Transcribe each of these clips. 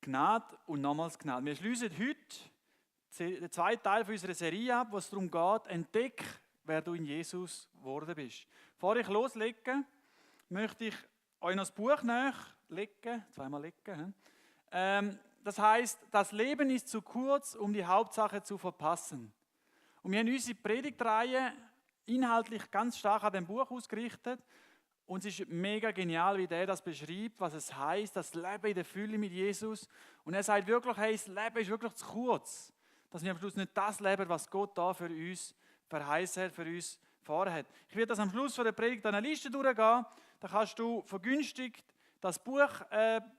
Gnade und nochmals Gnade. Wir schließen heute den zweiten Teil unserer Serie ab, wo es darum geht, entdeck, wer du in Jesus geworden bist. Bevor ich loslege, möchte ich euch noch das Buch nachlegen, zweimal legen. Das heisst, das Leben ist zu kurz, um die Hauptsache zu verpassen. Und wir haben unsere Predigtreihe inhaltlich ganz stark an dem Buch ausgerichtet. Und es ist mega genial, wie der das beschreibt, was es heisst, das Leben in der Fülle mit Jesus. Und er sagt wirklich, hey, das Leben ist wirklich zu kurz, dass wir am Schluss nicht das leben, was Gott da für uns verheißen hat, für uns vorhat. Ich werde das am Schluss von der Predigt eine Liste durchgehen. Da kannst du vergünstigt das Buch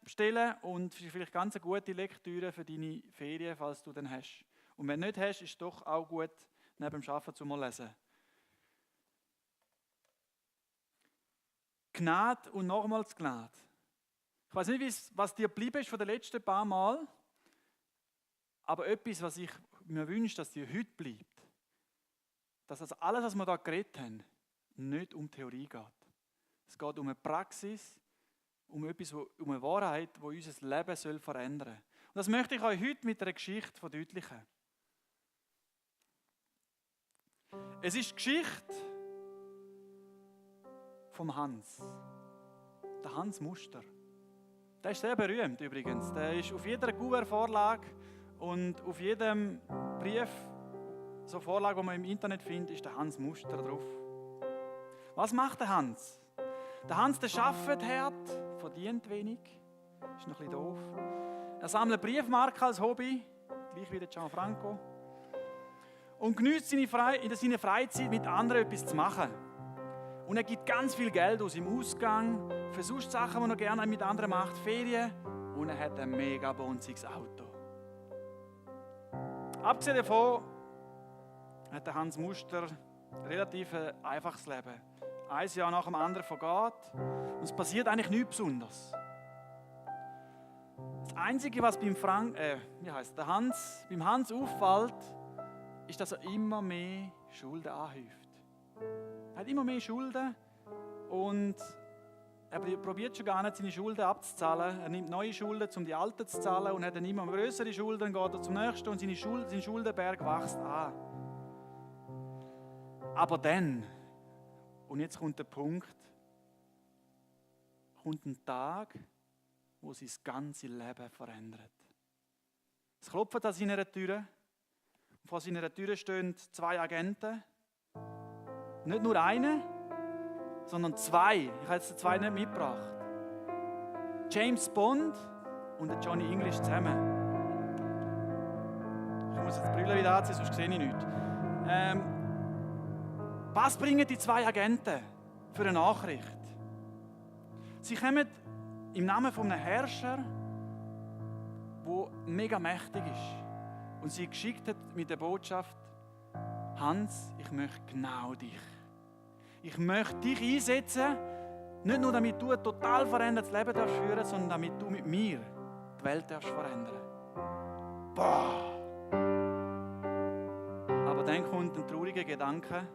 bestellen und vielleicht ganz eine gute Lektüre für deine Ferien, falls du dann hast. Und wenn du nicht hast, ist es doch auch gut, neben dem Arbeiten zu mal lesen. Gnade und nochmals Gnade. Ich weiß nicht, was dir geblieben ist von den letzten paar Mal, aber etwas, was ich mir wünsche, dass dir heute bleibt, dass das alles, was wir da geredet haben, nicht um Theorie geht. Es geht um eine Praxis, um etwas, um eine Wahrheit, die unser Leben verändern soll. Und das möchte ich euch heute mit einer Geschichte verdeutlichen. Es ist die Geschichte vom Hans. Der Hans Muster. Der ist sehr berühmt übrigens. Der ist auf jeder Kuvertvorlage und auf jedem Brief, so Vorlage, die man im Internet findet, ist der Hans Muster drauf. Was macht der Hans? Der Hans, der arbeitet hart, verdient wenig, ist noch ein bisschen doof. Er sammelt Briefmarken als Hobby, gleich wie der Gianfranco. Und genießt in seiner Freizeit mit anderen etwas zu machen. Und er gibt ganz viel Geld aus im Ausgang, für sonst Sachen, die er gerne mit anderen macht, Ferien. Und er hat ein mega bonziges Auto. Abgesehen davon hat der Hans Muster ein relativ einfaches Leben. Ein Jahr nach dem anderen vergeht und es passiert eigentlich nichts Besonderes. Das Einzige, was beim Hans auffällt, ist, dass er immer mehr Schulden anhäuft. Er hat immer mehr Schulden und er probiert schon gar nicht, seine Schulden abzuzahlen. Er nimmt neue Schulden, um die alten zu zahlen und hat dann immer größere Schulden, geht er zum nächsten und sein Schuldenberg wächst an. Aber dann, und jetzt kommt der Punkt, kommt ein Tag, wo sein ganzes Leben verändert. Es klopft an seiner Tür. Vor seiner Tür stehen 2 Agenten. Nicht nur einer, sondern 2. Ich habe jetzt 2 nicht mitgebracht. James Bond und Johnny English zusammen. Ich muss jetzt die Brille wieder anziehen, sonst sehe ich nichts. Was bringen die 2 Agenten für eine Nachricht? Sie kommen im Namen von einem Herrscher, der mega mächtig ist. Und sie geschickt hat mit der Botschaft: Hans, ich möchte genau dich. Ich möchte dich einsetzen, nicht nur damit du ein total verändertes Leben führen darfst, sondern damit du mit mir die Welt verändern darfst. Boah! Aber dann kommt ein trauriger Gedanke,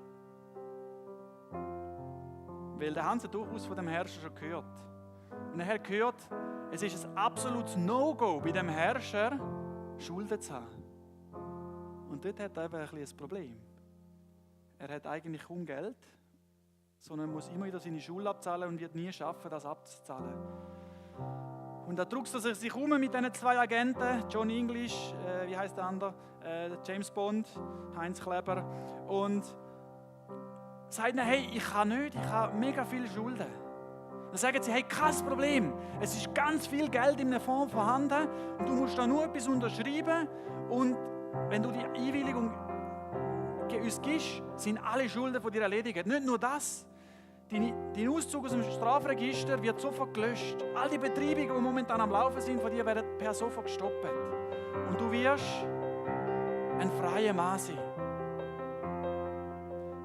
weil der Hans hat durchaus von dem Herrscher schon gehört. Und er hat gehört, es ist ein absolutes No-Go bei dem Herrscher, Schulden zu haben. Und dort hat er eben ein Problem. Er hat eigentlich kaum Geld, sondern muss immer wieder seine Schule abzahlen und wird nie schaffen, das abzuzahlen. Und da druckst er sich um mit diesen 2 Agenten, Johnny English, wie heißt der andere, James Bond, Heinz Kleber, und sagt ihnen: hey, ich habe mega viele Schulden. Dann sagen sie: hey, kein Problem, es ist ganz viel Geld in einem Fonds vorhanden und du musst da nur etwas unterschreiben und wenn du die Einwilligung uns gibst, sind alle Schulden von dir erledigt. Nicht nur das, dein Auszug aus dem Strafregister wird sofort gelöscht. All die Betreibungen, die momentan am Laufen sind, von dir werden per sofort gestoppt. Und du wirst ein freier Mann sein.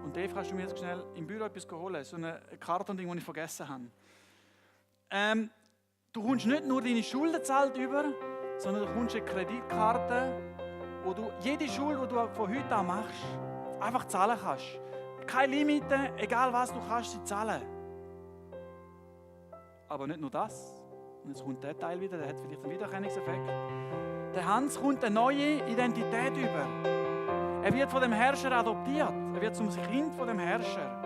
Und Dave, kannst du mir jetzt schnell im Büro etwas holen? So ein Kartonding, das ich vergessen habe. Du kommst nicht nur deine Schulden gezahlt über, sondern du kommst eine Kreditkarte, wo du jede Schuld, die du von heute an machst, einfach zahlen kannst. Keine Limite, egal was, du kannst sie zahlen. Aber nicht nur das. Und jetzt kommt der Teil wieder, der hat vielleicht einen Wiedererkennungseffekt. Der Hans kommt eine neue Identität über. Er wird von dem Herrscher adoptiert. Er wird zum Kind von dem Herrscher.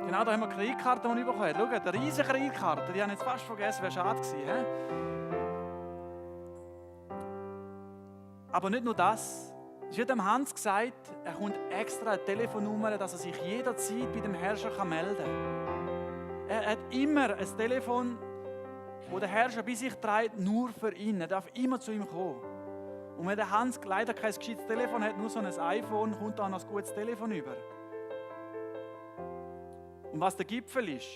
Genau, da haben wir Kreditkarte, die wir bekommen haben. Schaut, eine riesige Kreditkarte. Die haben jetzt fast vergessen, wäre schade gewesen. He? Aber nicht nur das. Es wird dem Hans gesagt, er kommt extra eine Telefonnummer, dass er sich jederzeit bei dem Herrscher melden kann. Er hat immer ein Telefon, wo der Herrscher bei sich trägt, nur für ihn. Er darf immer zu ihm kommen. Und wenn der Hans leider kein gescheites Telefon hat, nur so ein iPhone, kommt er noch ein gutes Telefon über. Und was der Gipfel ist,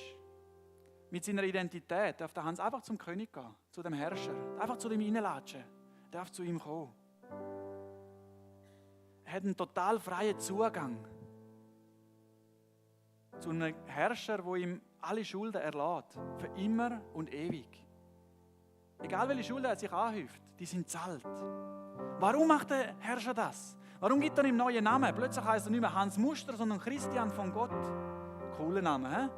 mit seiner Identität, darf der Hans einfach zum König gehen, zu dem Herrscher, einfach zu ihm reinlatschen, darf zu ihm kommen. Er hat einen total freien Zugang zu einem Herrscher, der ihm alle Schulden erlässt, für immer und ewig. Egal welche Schulden er sich anhäuft, die sind zahlt. Warum macht der Herrscher das? Warum gibt er ihm neuen Namen? Plötzlich heißt er nicht mehr Hans Muster, sondern Christian von Gott. Cooler Name, hä?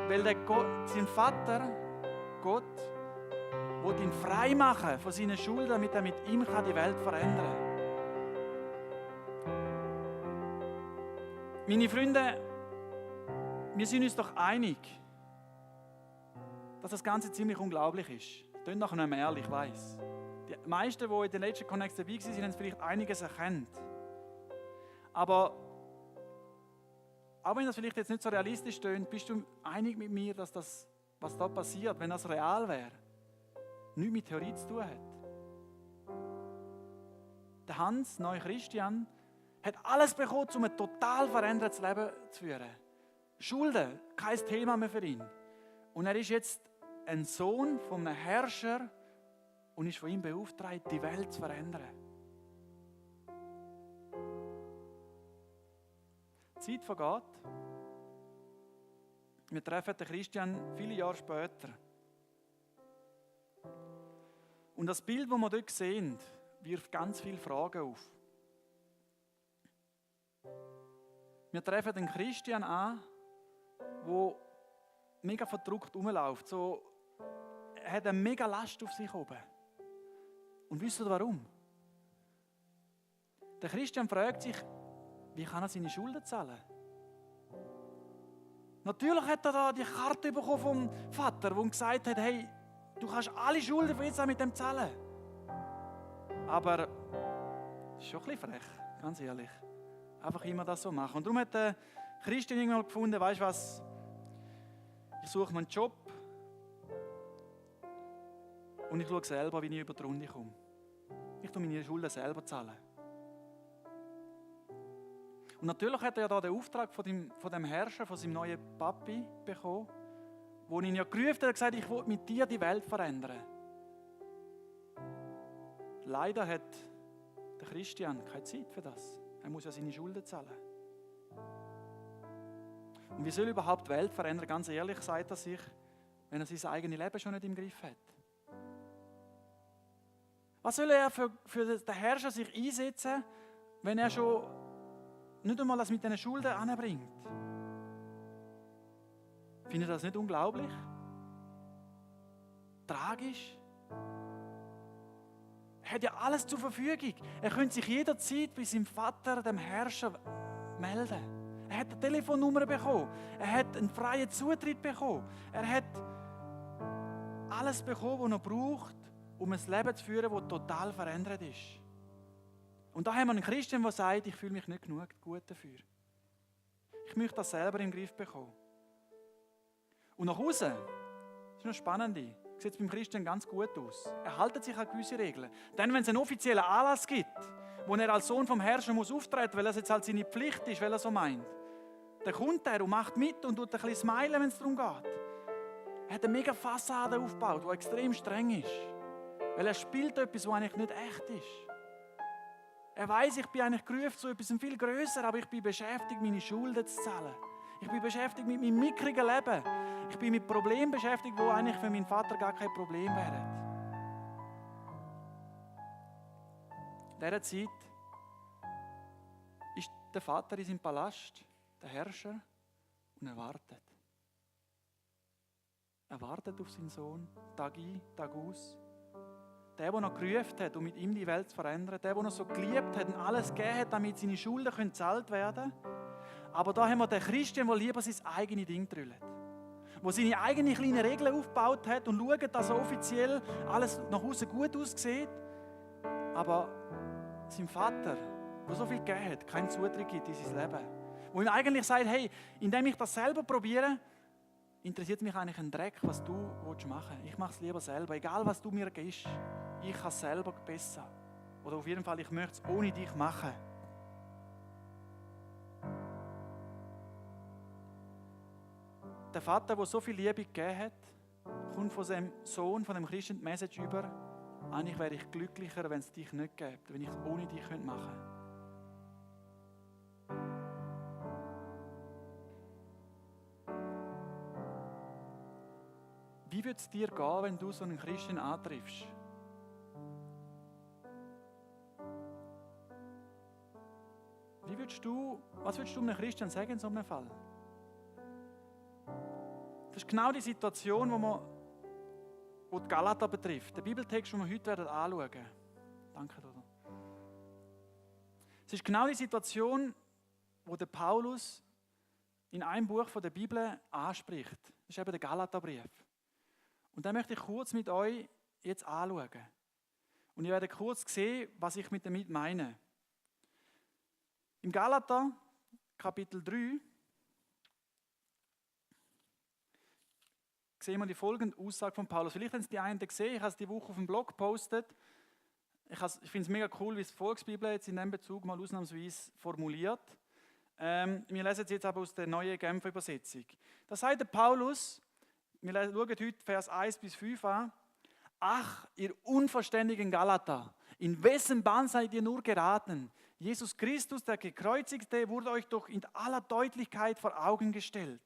Weil sein Vater, Gott, will ihn frei machen von seinen Schulden, damit er mit ihm die Welt verändern kann. Meine Freunde, wir sind uns doch einig, dass das Ganze ziemlich unglaublich ist. Das klingt nachher nicht mehr ehrlich, ich weiss. Die meisten, die in den letzten Connects dabei waren, haben vielleicht einiges erkannt. Aber auch wenn das vielleicht jetzt nicht so realistisch klingt, bist du einig mit mir, dass das, was da passiert, wenn das real wäre, nichts mit Theorie zu tun hat. Der Hans, neuer Christian, hat alles bekommen, um ein total verändertes Leben zu führen. Schulden, kein Thema mehr für ihn. Und er ist jetzt ein Sohn von einem Herrscher und ist von ihm beauftragt, die Welt zu verändern. Die Zeit vergeht. Wir treffen den Christian viele Jahre später. Und das Bild, das wir dort sehen, wirft ganz viele Fragen auf. Wir treffen den Christian an, der mega verdrückt rumläuft. So, er hat eine mega Last auf sich oben. Und wisst ihr warum? Der Christian fragt sich, wie kann er seine Schulden zahlen? Natürlich hat er da die Karte bekommen vom Vater, der ihm gesagt hat, hey, du kannst alle Schulden von jetzt an mit dem zahlen. Aber das ist schon ein bisschen frech, ganz ehrlich. Einfach immer das so machen. Und darum hat der Christian irgendwann gefunden, weißt du was, ich suche mir einen Job und ich schaue selber, wie ich über die Runde komme. Ich tue meine Schulden selber zahlen. Und natürlich hat er ja da den Auftrag von dem Herrscher, von seinem neuen Papi bekommen, wo ihn ja gerufen hat und gesagt, ich will mit dir die Welt verändern. Leider hat der Christian keine Zeit für das. Er muss ja seine Schulden zahlen. Und wie soll er überhaupt die Welt verändern? Ganz ehrlich, sagt er sich, wenn er sein eigenes Leben schon nicht im Griff hat. Was soll er für den Herrscher sich einsetzen, wenn er schon nicht einmal das mit diesen Schulden anbringt? Findet ihr das nicht unglaublich? Tragisch? Er hat ja alles zur Verfügung. Er könnte sich jederzeit bei seinem Vater, dem Herrscher, melden. Er hat eine Telefonnummer bekommen. Er hat einen freien Zutritt bekommen. Er hat alles bekommen, was er braucht, um ein Leben zu führen, das total verändert ist. Und da haben wir einen Christen, der sagt, ich fühle mich nicht genug gut dafür. Ich möchte das selber im Griff bekommen. Und nach außen, das ist noch spannend, sieht es beim Christen ganz gut aus. Er hält sich an gewisse Regeln. Dann, wenn es einen offiziellen Anlass gibt, wo er als Sohn vom Herrscher muss auftreten, weil das jetzt halt seine Pflicht ist, weil er so meint, dann kommt er und macht mit und tut ein bisschen smilen, wenn es darum geht. Er hat eine mega Fassade aufgebaut, die extrem streng ist. Weil er spielt etwas, was eigentlich nicht echt ist. Er weiss, ich bin eigentlich gerufen zu etwas viel grösser, aber ich bin beschäftigt, meine Schulden zu zahlen. Ich bin beschäftigt mit meinem mickrigen Leben. Ich bin mit Problemen beschäftigt, die eigentlich für meinen Vater gar kein Problem wären. In dieser Zeit ist der Vater in seinem Palast, der Herrscher, und er wartet. Er wartet auf seinen Sohn, Tag ein, Tag aus. Der noch gerufen hat, um mit ihm die Welt zu verändern. Der noch so geliebt hat und alles gegeben hat, damit seine Schulden gezahlt werden können. Aber da haben wir den Christen, der lieber sein eigenes Ding drüllt. Der seine eigenen kleinen Regeln aufgebaut hat und schaut, dass er offiziell alles nach außen gut aussieht. Aber sein Vater, der so viel gegeben hat, keinen Zutritt gibt in sein Leben. Wo ihm eigentlich sagt, hey, indem ich das selber probiere, interessiert mich eigentlich ein Dreck, was du machen willst. Ich mache es lieber selber, egal was du mir gibst. Ich kann es selber besser. Oder auf jeden Fall, ich möchte es ohne dich machen. Der Vater, der so viel Liebe gegeben hat, kommt von seinem Sohn, von dem Christen, die Message über: eigentlich wäre ich glücklicher, wenn es dich nicht gäbe, wenn ich es ohne dich machen könnte. Wie würde es dir gehen, wenn du so einen Christen antriffst? Was würdest du einem Christen sagen in so einem Fall? Das ist genau die Situation, die die Galater betrifft. Der Bibeltext, den wir heute anschauen werden. Danke, Dodo. Es ist genau die Situation, die der Paulus in einem Buch der Bibel anspricht. Das ist eben der Galaterbrief. Und den möchte ich kurz mit euch jetzt anschauen. Und ihr werdet kurz sehen, was ich damit meine. Im Galater, Kapitel 3, sehen wir die folgende Aussage von Paulus. Vielleicht haben es die einen gesehen, ich habe es die Woche auf dem Blog gepostet. Ich finde es mega cool, wie es die Volksbibel jetzt in diesem Bezug mal ausnahmsweise formuliert. Wir lesen es jetzt aber aus der neuen Genfer Übersetzung. Da sagt der Paulus, wir schauen heute Vers 1 bis 5 an: Ach, ihr unverständigen Galater, in wessen Bann seid ihr nur geraten? Jesus Christus, der Gekreuzigte, wurde euch doch in aller Deutlichkeit vor Augen gestellt.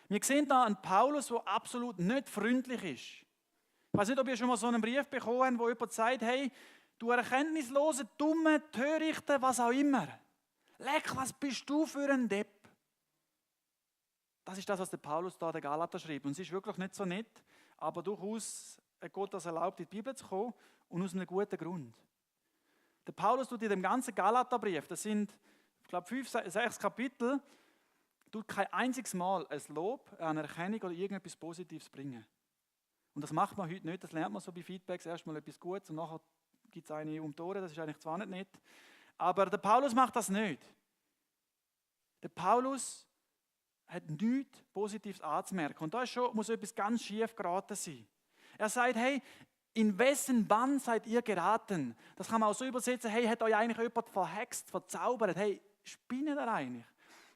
Wir sehen da einen Paulus, der absolut nicht freundlich ist. Ich weiß nicht, ob ihr schon mal so einen Brief bekommen habt, wo jemand sagt: Hey, du erkenntnislose, dumme, törichte, was auch immer. Leck, was bist du für ein Depp? Das ist das, was der Paulus da der Galater schreibt. Und es ist wirklich nicht so nett, aber durchaus hat Gott das erlaubt, in die Bibel zu kommen, und aus einem guten Grund. Der Paulus tut in dem ganzen Galaterbrief, das sind, ich glaube, 5, 6 Kapitel, tut kein einziges Mal ein Lob, eine Erkennung oder irgendetwas Positives bringen. Und das macht man heute nicht, das lernt man so bei Feedbacks, erstmal etwas Gutes und nachher gibt es eine um die Ohren, das ist eigentlich zwar nicht nett, aber der Paulus macht das nicht. Der Paulus hat nichts Positives anzumerken. Und da muss etwas ganz schief geraten sein. Er sagt: Hey, in wessen Bann seid ihr geraten? Das kann man auch so übersetzen: Hey, hat euch eigentlich jemand verhext, verzaubert? Hey, spinnt ihr eigentlich?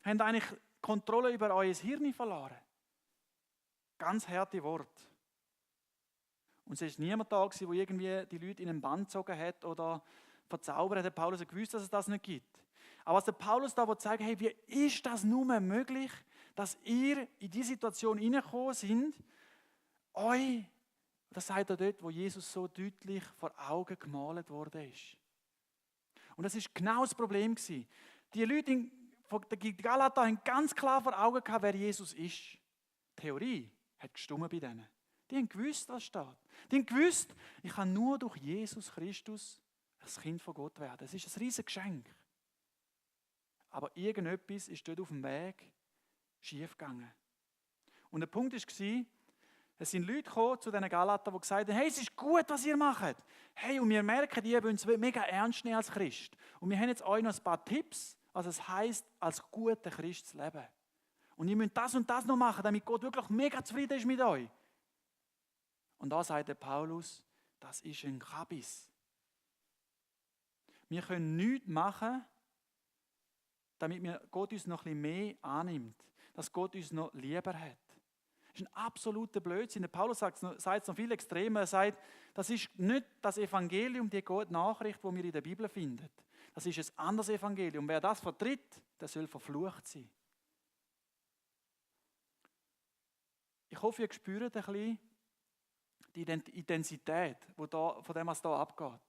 Habt ihr eigentlich Kontrolle über euer Hirn verloren? Ganz harte Wort. Und es war niemand da, der irgendwie die Leute in einen Bann gezogen hat oder verzaubert hat. Der Paulus hat gewusst, dass es das nicht gibt. Aber was der Paulus da sagt: Hey, wie ist das nur möglich, dass ihr in die Situation hineingekommen sind, euch, das sagt er dort, wo Jesus so deutlich vor Augen gemalt worden ist. Und das ist genau das Problem gewesen. Die Leute von der Galater haben ganz klar vor Augen gehabt, wer Jesus ist. Die Theorie hat gestimmt bei denen. Die haben gewusst, was steht. Die haben gewusst, ich kann nur durch Jesus Christus ein Kind von Gott werden. Es ist ein riesiges Geschenk. Aber irgendetwas ist dort auf dem Weg schief gegangen. Und der Punkt war, es sind Leute gekommen zu diesen Galatern, die gesagt haben: Hey, es ist gut, was ihr macht. Hey, und wir merken, ihr wollt es mega ernst nehmen als Christ. Und wir haben jetzt euch noch ein paar Tipps, was es heisst, als guter Christ zu leben. Und ihr müsst das und das noch machen, damit Gott wirklich mega zufrieden ist mit euch. Und da sagt der Paulus, das ist ein Kabis. Wir können nichts machen, damit Gott uns noch ein bisschen mehr annimmt. Dass Gott uns noch lieber hat. Das ist ein absoluter Blödsinn. Der Paulus sagt es noch viel extremer. Er sagt, das ist nicht das Evangelium, die gute Nachricht, die wir in der Bibel finden. Das ist ein anderes Evangelium. Wer das vertritt, der soll verflucht sein. Ich hoffe, ihr spürt ein bisschen die Intensität, von dem, was da abgeht.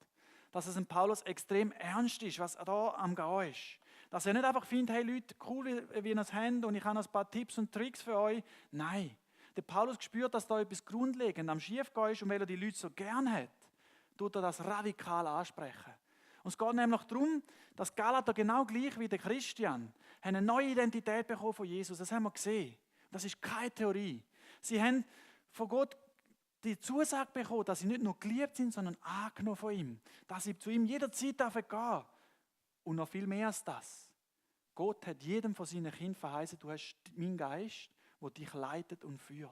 Dass es dem Paulus extrem ernst ist, was da am Gehen ist. Dass er nicht einfach findet: Hey Leute, cool, wie ihr es habt und ich habe noch ein paar Tipps und Tricks für euch. Nein, Der Paulus spürt, dass da etwas grundlegend am Schiefgehen ist und weil er die Leute so gern hat, tut er das radikal ansprechen. Und es geht nämlich darum, dass Galater genau gleich wie der Christian eine neue Identität bekommen von Jesus. Das haben wir gesehen. Das ist keine Theorie. Sie haben von Gott die Zusage bekommen, dass sie nicht nur geliebt sind, sondern angenommen von ihm. Dass sie zu ihm jederzeit gehen dürfen. Und noch viel mehr als das. Gott hat jedem von seinen Kindern verheißen, du hast meinen Geist, der dich leitet und führt.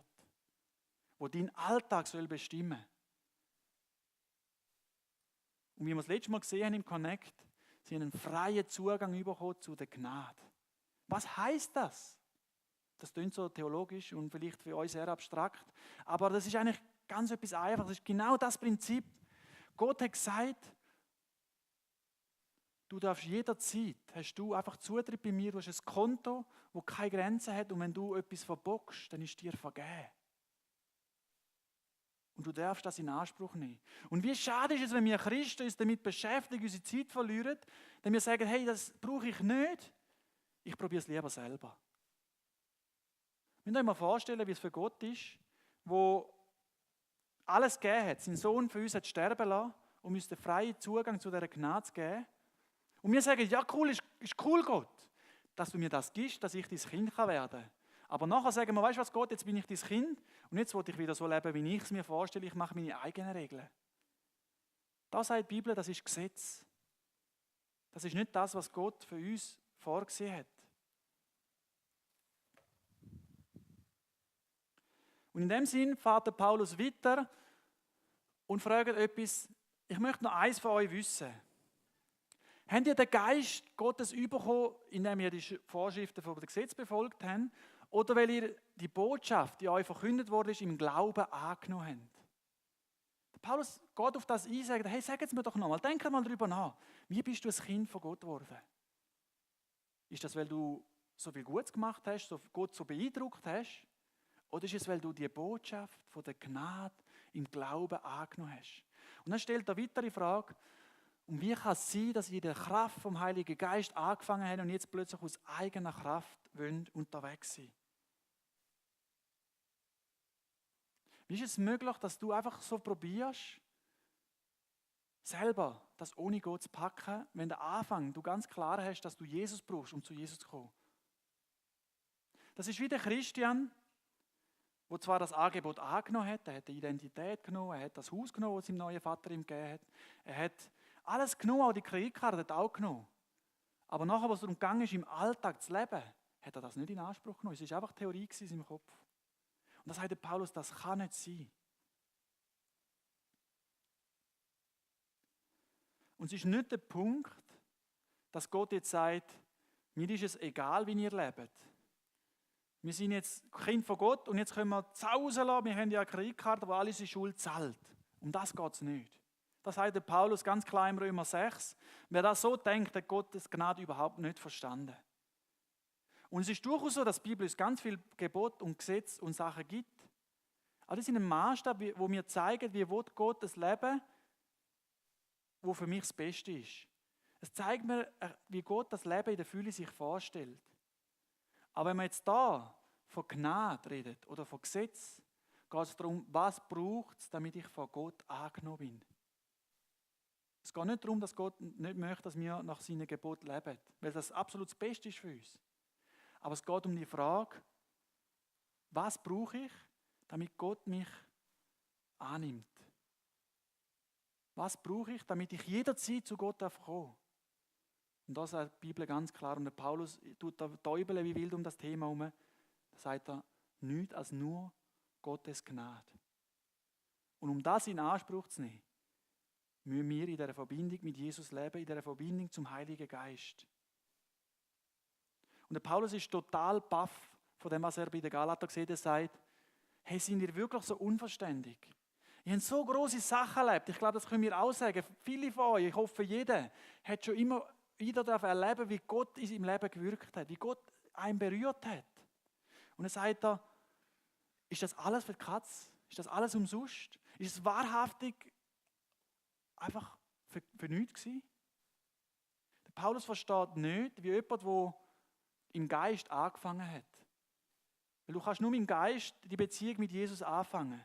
Der deinen Alltag soll bestimmen. Und wie wir das letzte Mal gesehen haben im Connect, sie haben einen freien Zugang bekommen zu der Gnade. Was heißt das? Das klingt so theologisch und vielleicht für euch sehr abstrakt, aber das ist eigentlich ganz etwas Einfaches. Das ist genau das Prinzip. Gott hat gesagt, du darfst jederzeit, hast du einfach Zutritt bei mir, du hast ein Konto, das keine Grenzen hat und wenn du etwas verbockst, dann ist dir vergeben. Und du darfst das in Anspruch nehmen. Und wie schade ist es, wenn wir Christen uns damit beschäftigen, unsere Zeit verlieren, denn wir sagen, hey, das brauche ich nicht, ich probiere es lieber selber. Wir müssen uns mal vorstellen, wie es für Gott ist, wo alles gegeben hat, seinen Sohn für uns hat sterben lassen, um uns den freien Zugang zu dieser Gnade zu geben. Und wir sagen, ja cool, ist cool Gott, dass du mir das gibst, dass ich dein Kind werden kann. Aber nachher sagen wir, weißt du was Gott, jetzt bin ich dein Kind und jetzt will ich wieder so leben, wie ich es mir vorstelle, ich mache meine eigenen Regeln. Da sagt die Bibel, das ist Gesetz. Das ist nicht das, was Gott für uns vorgesehen hat. Und in dem Sinn fährt der Paulus weiter und fragt etwas, ich möchte noch eins von euch wissen. Habt ihr den Geist Gottes bekommen, indem ihr die Vorschriften vom Gesetz befolgt habt, oder weil ihr die Botschaft, die euch verkündet wurde, im Glauben angenommen habt? Der Paulus geht auf das ein und sagt, hey, sagt es mir doch nochmal, denkt mal darüber nach. Wie bist du ein Kind von Gott geworden? Ist das, weil du so viel Gutes gemacht hast, so Gott so beeindruckt hast? Oder ist es, weil du die Botschaft von der Gnade im Glauben angenommen hast? Und dann stellt er eine weitere Frage, und wie kann es sein, dass ihr in der Kraft vom Heiligen Geist angefangen habt und jetzt plötzlich aus eigener Kraft unterwegs sind? Wie ist es möglich, dass du einfach so probierst, selber das ohne Gott zu packen, wenn der Anfang du ganz klar hast, dass du Jesus brauchst, um zu Jesus zu kommen? Das ist wie der Christian, der zwar das Angebot angenommen hat, er hat die Identität genommen, er hat das Haus genommen, das seinem neuen Vater ihm gegeben hat, er hat alles genommen, auch die Kreditkarte hat er auch genommen. Aber nachher, was es darum gegangen ist, im Alltag zu leben, hat er das nicht in Anspruch genommen. Es war einfach Theorie in seinem Kopf. Und das sagt der Paulus, das kann nicht sein. Und es ist nicht der Punkt, dass Gott jetzt sagt, mir ist es egal, wie ihr lebt. Wir sind jetzt Kind von Gott und jetzt können wir zu Hause lassen. Wir haben ja eine Kreditkarte, die alle unsere Schuld zahlt. Um das geht es nicht. Das sagt der Paulus ganz klar im Römer 6. Wer das so denkt, hat Gottes Gnade überhaupt nicht verstanden. Und es ist durchaus so, dass die Bibel uns ganz viel Gebot und Gesetz und Sachen gibt. Aber das ist ein Maßstab, wo mir zeigen, wie Gott das Leben, wo für mich das Beste ist. Es zeigt mir, wie Gott das Leben in der Fülle sich vorstellt. Aber wenn man jetzt da von Gnade redet oder von Gesetz, geht es darum, was braucht es, damit ich von Gott angenommen bin. Es geht nicht darum, dass Gott nicht möchte, dass wir nach seinen Geboten leben, weil das absolut das Beste ist für uns. Aber es geht um die Frage, was brauche ich, damit Gott mich annimmt? Was brauche ich, damit ich jederzeit zu Gott kommen darf? Und da sagt die Bibel ganz klar, und der Paulus tut da täubeln wie wild um das Thema herum, da sagt er, nichts als nur Gottes Gnade. Und um das in Anspruch zu nehmen, müssen wir in dieser Verbindung mit Jesus leben, in dieser Verbindung zum Heiligen Geist. Und der Paulus ist total baff von dem, was er bei den Galater gesehen hat, sagt, hey, sind ihr wirklich so unverständig? Ihr habt so grosse Sachen erlebt, ich glaube, das können wir auch sagen, viele von euch, ich hoffe, jeder hat schon immer wieder erleben, wie Gott in seinem Leben gewirkt hat, wie Gott einen berührt hat. Und dann sagt er, ist das alles für die Katz? Ist das alles umsonst? Ist es wahrhaftig einfach für nichts gewesen? Der Paulus versteht nicht, wie jemand, der im Geist angefangen hat. Weil du kannst nur im Geist die Beziehung mit Jesus anfangen.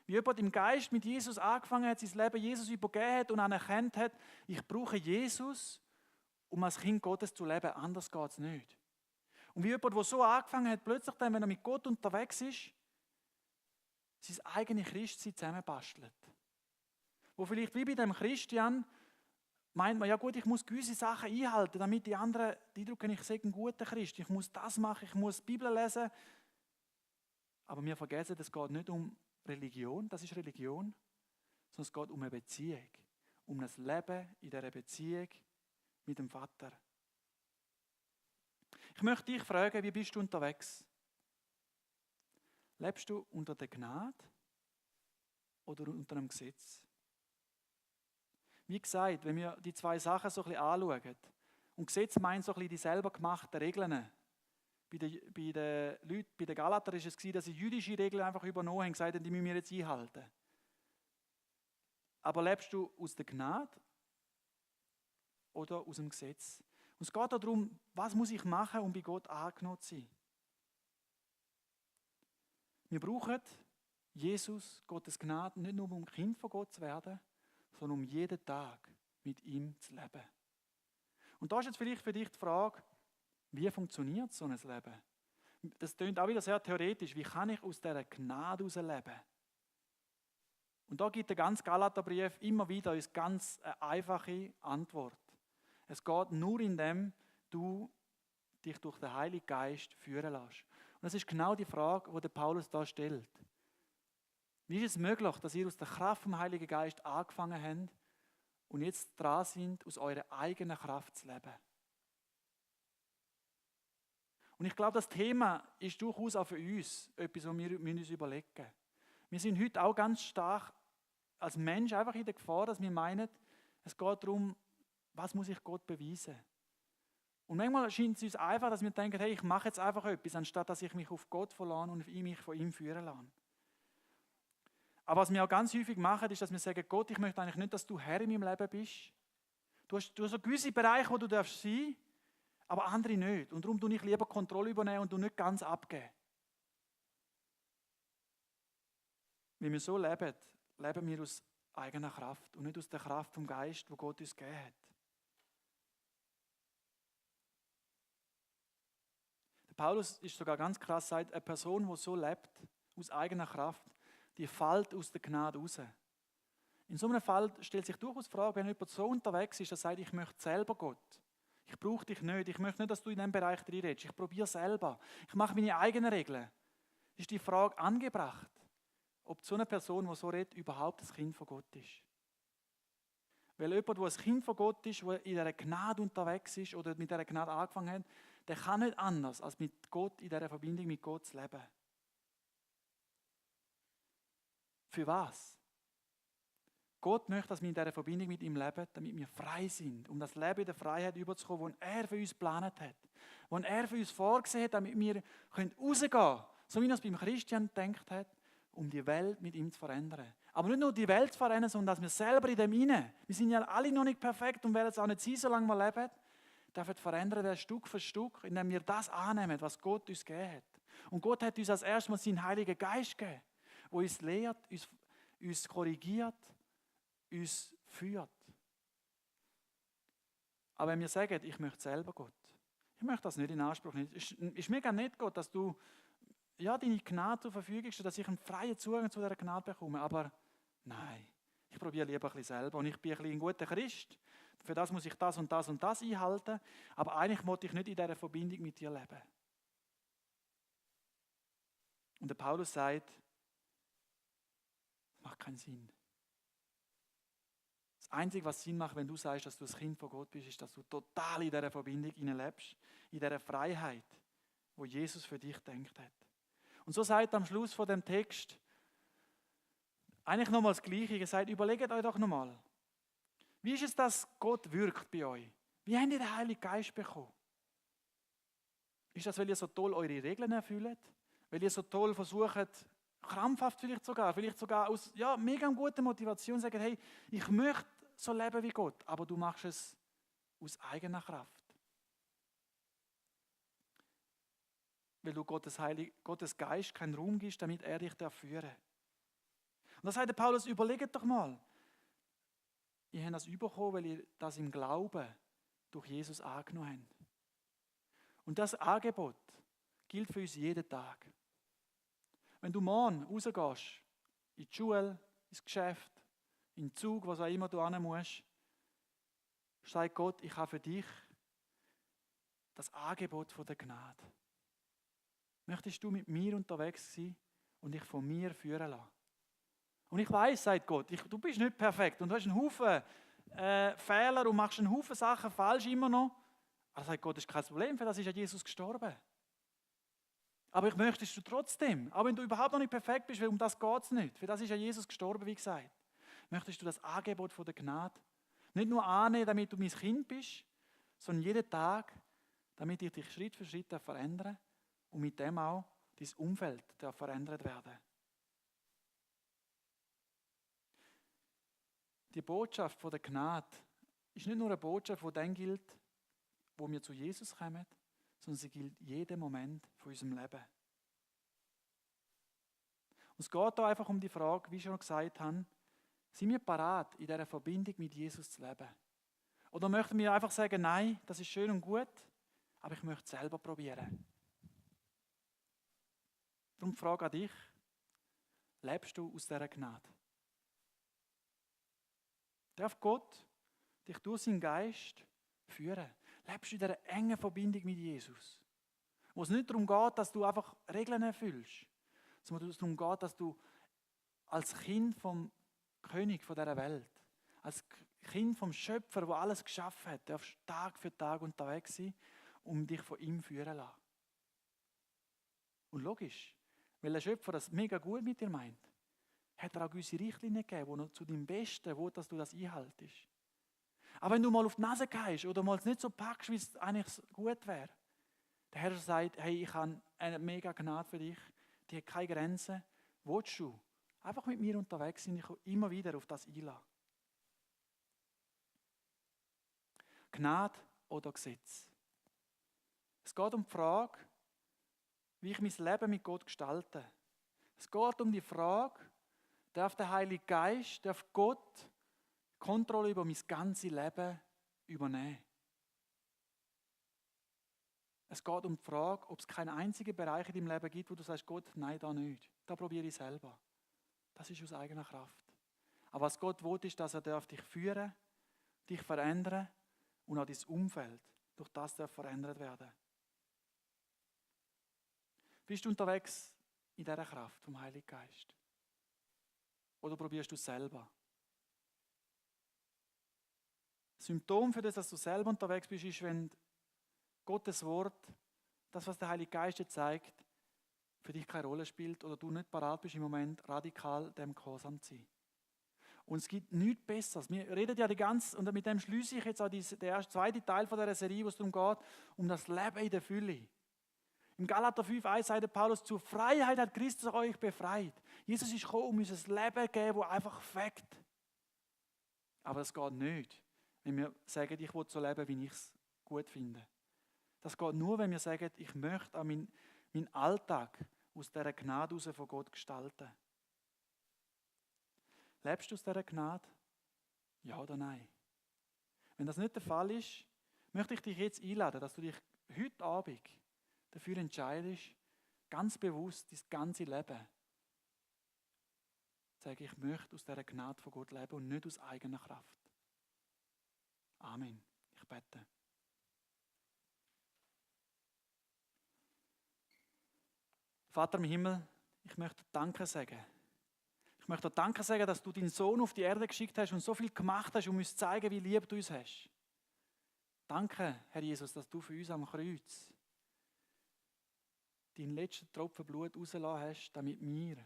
Wie jemand im Geist mit Jesus angefangen hat, sein Leben Jesus übergeben hat und anerkannt hat, ich brauche Jesus, um als Kind Gottes zu leben, anders geht es nicht. Und wie jemand, der so angefangen hat, plötzlich dann, wenn er mit Gott unterwegs ist, sein eigenes Christsein zusammenbastelt. Wo vielleicht wie bei dem Christian meint man, ja gut, ich muss gewisse Sachen einhalten, damit die anderen die Eindruck haben, ich sei ein guter Christ. Ich muss das machen, ich muss die Bibel lesen. Aber wir vergessen, es geht nicht um Religion, das ist Religion, sondern es geht um eine Beziehung. Um ein Leben in dieser Beziehung mit dem Vater. Ich möchte dich fragen, wie bist du unterwegs? Lebst du unter der Gnade oder unter einem Gesetz? Wie gesagt, wenn wir die zwei Sachen so ein bisschen anschauen, und Gesetz meint so ein bisschen die selber gemachten Regeln. Bei den Leuten, bei den Galatern war es, dass sie jüdische Regeln einfach übernommen haben und gesagt haben, die müssen wir jetzt einhalten. Aber lebst du aus der Gnade oder aus dem Gesetz? Und es geht darum, was muss ich machen, um bei Gott angenommen zu sein? Wir brauchen Jesus, Gottes Gnade, nicht nur um Kind von Gott zu werden, sondern um jeden Tag mit ihm zu leben. Und da ist jetzt vielleicht für dich die Frage, wie funktioniert so ein Leben? Das klingt auch wieder sehr theoretisch. Wie kann ich aus dieser Gnade heraus leben? Und da gibt der ganze Galaterbrief immer wieder eine ganz einfache Antwort. Es geht nur, indem du dich durch den Heiligen Geist führen lässt. Und das ist genau die Frage, die der Paulus da stellt. Wie ist es möglich, dass ihr aus der Kraft vom Heiligen Geist angefangen habt und jetzt dran sind, aus eurer eigenen Kraft zu leben? Und ich glaube, das Thema ist durchaus auch für uns etwas, was wir uns überlegen müssen. Wir sind heute auch ganz stark als Mensch einfach in der Gefahr, dass wir meinen, es geht darum, was muss ich Gott beweisen? Und manchmal scheint es uns einfach, dass wir denken, hey, ich mache jetzt einfach etwas, anstatt dass ich mich auf Gott verlasse und mich von ihm führen lasse. Aber was wir auch ganz häufig machen, ist, dass wir sagen, Gott, ich möchte eigentlich nicht, dass du Herr in meinem Leben bist. Du hast so gewisse Bereiche, wo du sein darfst, aber andere nicht. Und darum tue ich lieber Kontrolle übernehmen und nicht ganz abgeben. Wenn wir so leben, leben wir aus eigener Kraft und nicht aus der Kraft vom Geist, wo Gott uns gegeben hat. Der Paulus ist sogar ganz krass, sagt, eine Person, die so lebt, aus eigener Kraft, die fällt aus der Gnade raus. In so einem Fall stellt sich durchaus die Frage, wenn jemand so unterwegs ist, dass er sagt, ich möchte selber Gott. Ich brauche dich nicht. Ich möchte nicht, dass du in diesem Bereich reinredest. Ich probiere selber. Ich mache meine eigenen Regeln. Ist die Frage angebracht, ob so eine Person, die so redet, überhaupt ein Kind von Gott ist. Weil jemand, der ein Kind von Gott ist, der in dieser Gnade unterwegs ist oder mit dieser Gnade angefangen hat, der kann nicht anders, als mit Gott, in dieser Verbindung mit Gott zu leben. Für was? Gott möchte, dass wir in dieser Verbindung mit ihm leben, damit wir frei sind, um das Leben in der Freiheit überzukommen, das er für uns geplant hat, das er für uns vorgesehen hat, damit wir rausgehen können, so wie er es beim Christian gedacht hat, um die Welt mit ihm zu verändern. Aber nicht nur die Welt zu verändern, sondern dass wir selber in dem hinein, wir sind ja alle noch nicht perfekt und werden es auch nicht sein, solange wir leben, dürfen verändern werden Stück für Stück, indem wir das annehmen, was Gott uns gegeben hat. Und Gott hat uns als erstes mal seinen Heiligen Geist gegeben, der uns lehrt, uns korrigiert, uns führt. Aber wenn wir sagen, ich möchte selber Gott, ich möchte das nicht in Anspruch nehmen, ist mir gar nicht Gott, dass du deine Gnade zur Verfügung stellst, dass ich einen freien Zugang zu dieser Gnade bekomme, aber nein, ich probiere lieber ein bisschen selber und ich bin ein bisschen ein guter Christ, für das muss ich das und das und das einhalten, aber eigentlich möchte ich nicht in dieser Verbindung mit dir leben. Und der Paulus sagt, das macht keinen Sinn. Das Einzige, was Sinn macht, wenn du sagst, dass du ein Kind von Gott bist, ist, dass du total in dieser Verbindung lebst, in dieser Freiheit, wo Jesus für dich gedacht hat. Und so sagt er am Schluss von dem Text eigentlich nochmal das Gleiche. Er sagt, überlegt euch doch nochmal, wie ist es, dass Gott wirkt bei euch? Wie habt ihr den Heiligen Geist bekommen? Ist das, weil ihr so toll eure Regeln erfüllt? Weil ihr so toll versucht, krampfhaft vielleicht sogar aus mega guter Motivation sagen, hey, ich möchte so leben wie Gott, aber du machst es aus eigener Kraft. weil du Gottes Geist keinen Raum gibst, damit er dich führen darf. Und da sagt der Paulus, überlegt doch mal, ihr habt das bekommen, weil ihr das im Glauben durch Jesus angenommen habt. Und das Angebot gilt für uns jeden Tag. Wenn du morgen rausgehst, in die Schule, ins Geschäft, in den Zug, was auch immer du hin musst, sagt Gott, ich habe für dich das Angebot von der Gnade. Möchtest du mit mir unterwegs sein und dich von mir führen lassen? Und ich weiß, sagt Gott, du bist nicht perfekt und du hast einen Haufen Fehler und machst einen Haufen Sachen falsch immer noch. Aber sagt Gott, das ist kein Problem, für das ist ja Jesus gestorben. Aber ich möchtest du trotzdem, auch wenn du überhaupt noch nicht perfekt bist, weil um das geht es nicht. Für das ist ja Jesus gestorben, wie gesagt. Möchtest du das Angebot von der Gnade nicht nur annehmen, damit du mein Kind bist, sondern jeden Tag, damit ich dich Schritt für Schritt verändern und mit dem auch dein Umfeld verändert werden. Die Botschaft von der Gnade ist nicht nur eine Botschaft, die dann gilt, wo wir zu Jesus kommen, sondern sie gilt jeden Moment von unserem Leben. Und es geht da einfach um die Frage, wie ich schon gesagt habe, sind wir parat, in dieser Verbindung mit Jesus zu leben? Oder möchten wir einfach sagen, nein, das ist schön und gut, aber ich möchte es selber probieren. Darum die Frage an dich, lebst du aus dieser Gnade? Darf Gott dich durch seinen Geist führen? Lebst du in dieser engen Verbindung mit Jesus? Wo es nicht darum geht, dass du einfach Regeln erfüllst, sondern wo es darum geht, dass du als Kind vom König von dieser Welt, als Kind vom Schöpfer, der alles geschaffen hat, darfst Tag für Tag unterwegs sein, um dich von ihm führen zu lassen. Und logisch, weil der Schöpfer das mega gut mit dir meint, hat er auch gewisse Richtlinien gegeben, die noch zu deinem Besten will, dass du das einhaltest. Aber wenn du mal auf die Nase gehst oder mal es nicht so packst, wie es eigentlich gut wäre, der Herr sagt, hey, ich habe eine mega Gnade für dich, die hat keine Grenzen. Willst du einfach mit mir unterwegs sein, ich komme immer wieder auf das einladen. Gnade oder Gesetz? Es geht um die Frage, wie ich mein Leben mit Gott gestalte. Es geht um die Frage, darf der Heilige Geist, darf Gott Kontrolle über mein ganzes Leben übernehmen? Es geht um die Frage, ob es keinen einzigen Bereich in deinem Leben gibt, wo du sagst, Gott, nein, da nicht. Da probiere ich selber. Das ist aus eigener Kraft. Aber was Gott will, ist, dass er dich führen, dich verändern und auch dein Umfeld durch das darf verändert werden. Bist du unterwegs in dieser Kraft vom Heiligen Geist? Oder probierst du es selber? Das Symptom für das, dass du selber unterwegs bist, ist, wenn Gottes Wort, das, was der Heilige Geist dir zeigt, für dich keine Rolle spielt oder du nicht parat bist im Moment, radikal dem Gehorsam zu sein. Und es gibt nichts Besseres. Wir reden ja die ganze, und mit dem schließe ich jetzt auch der zweite Teil von dieser Serie, wo es darum geht, um das Leben in der Fülle. Im Galater 5,1 sagt Paulus, zur Freiheit hat Christus euch befreit. Jesus ist gekommen, um uns ein Leben zu geben, das einfach fängt. Aber es geht nicht, wenn wir sagen, ich will so leben, wie ich es gut finde. Das geht nur, wenn wir sagen, ich möchte auch meinen Alltag aus dieser Gnade heraus von Gott gestalten. Lebst du aus dieser Gnade? Ja oder nein? Wenn das nicht der Fall ist, möchte ich dich jetzt einladen, dass du dich heute Abend dafür entscheidest, ganz bewusst dein ganze Leben zu sagen, ich möchte aus dieser Gnade von Gott leben und nicht aus eigener Kraft. Amen. Ich bete. Vater im Himmel, ich möchte Danke sagen. Ich möchte Danke sagen, dass du deinen Sohn auf die Erde geschickt hast und so viel gemacht hast, um uns zu zeigen, wie lieb du uns hast. Danke, Herr Jesus, dass du für uns am Kreuz deinen letzten Tropfen Blut rausgelassen hast, damit wir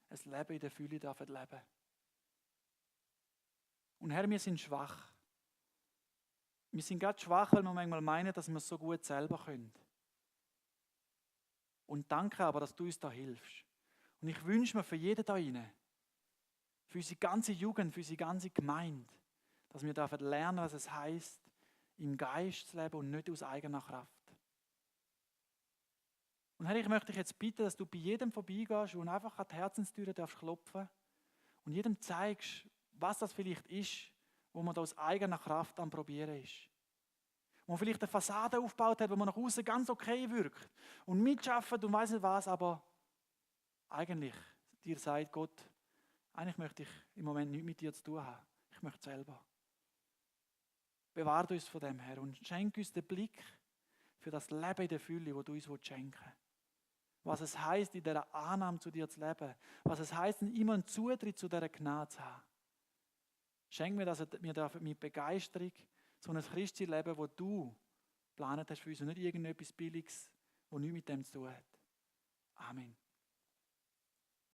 ein Leben in der Fülle leben dürfen. Und Herr, wir sind schwach. Wir sind gerade schwach, weil wir manchmal meinen, dass wir es so gut selber können. Und danke aber, dass du uns da hilfst. Und ich wünsche mir für jeden da rein, für unsere ganze Jugend, für unsere ganze Gemeinde, dass wir lernen, was es heisst, im Geist zu leben und nicht aus eigener Kraft. Und Herr, ich möchte dich jetzt bitten, dass du bei jedem vorbeigehst und einfach an die Herzenstüre darfst klopfen und jedem zeigst, was das vielleicht ist, wo man da aus eigener Kraft am Probieren ist. Wo man vielleicht eine Fassade aufgebaut hat, wo man nach außen ganz okay wirkt und mitschafft und weiss nicht was, aber eigentlich dir sagt Gott, eigentlich möchte ich im Moment nichts mit dir zu tun haben. Ich möchte selber. Bewahrt uns von dem, Herr, und schenk uns den Blick für das Leben in der Fülle, das du uns schenken willst. Was es heisst, in dieser Annahme zu dir zu leben. Was es heisst, immer einen Zutritt zu dieser Gnade zu haben. Schenk mir, dass wir mit Begeisterung so ein Christsein leben, das du geplant hast für uns und nicht irgendetwas Billiges, das nichts mit dem zu tun hat. Amen.